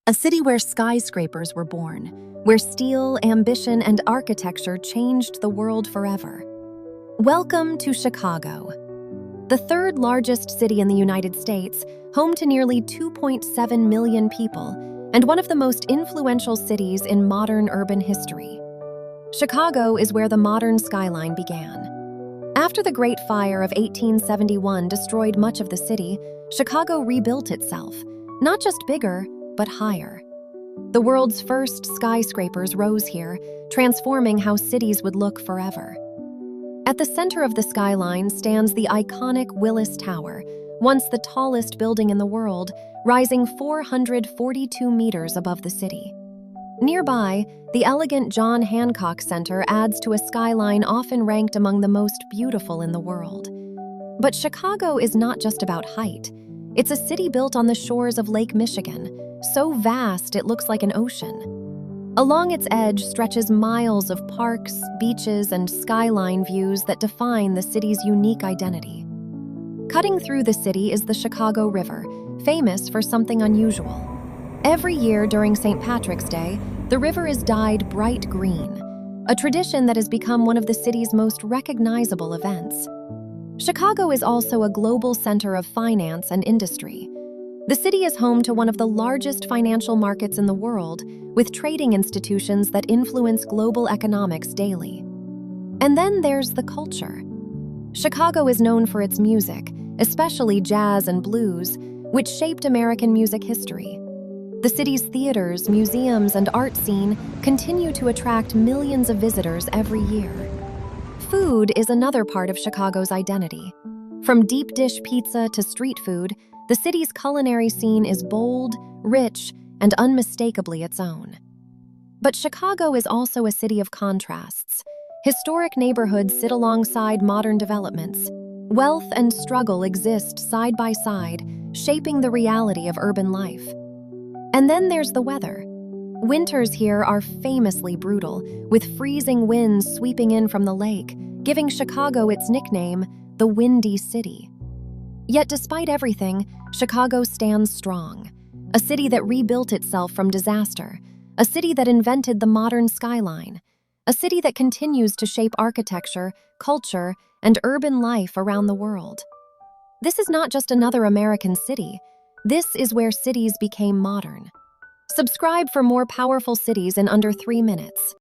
A city where skyscrapers were born, where steel, ambition, and architecture changed the world forever. Welcome to Chicago, the third largest city in the United States, home to nearly 2.7 million people, and one of the most influential cities in modern urban history. Chicago is where the modern skyline began. After the Great Fire of 1871 destroyed much of the city, Chicago rebuilt itself, not just bigger, but higher. The world's first skyscrapers rose here, transforming how cities would look forever. At the center of the skyline stands the iconic Willis Tower, once the tallest building in the world, rising 442 meters above the city. Nearby, the elegant John Hancock Center adds to a skyline often ranked among the most beautiful in the world. But Chicago is not just about height. It's a city built on the shores of Lake Michigan, so vast it looks like an ocean. Along its edge stretches miles of parks, beaches, and skyline views that define the city's unique identity. Cutting through the city is the Chicago River, famous for something unusual. Every year during St. Patrick's Day, the river is dyed bright green, a tradition that has become one of the city's most recognizable events. Chicago is also a global center of finance and industry. The city is home to one of the largest financial markets in the world, with trading institutions that influence global economics daily. And then there's the culture. Chicago is known for its music, especially jazz and blues, which shaped American music history. The city's theaters, museums, and art scene continue to attract millions of visitors every year. Food is another part of Chicago's identity. From deep dish pizza to street food, the city's culinary scene is bold, rich, and unmistakably its own. But Chicago is also a city of contrasts. Historic neighborhoods sit alongside modern developments. Wealth and struggle exist side by side, shaping the reality of urban life. And then there's the weather. Winters here are famously brutal, with freezing winds sweeping in from the lake, giving Chicago its nickname, the Windy City. Yet despite everything, Chicago stands strong. A city that rebuilt itself from disaster. A city that invented the modern skyline. A city that continues to shape architecture, culture, and urban life around the world. This is not just another American city. This is where cities became modern. Subscribe for more powerful cities in under 3 minutes.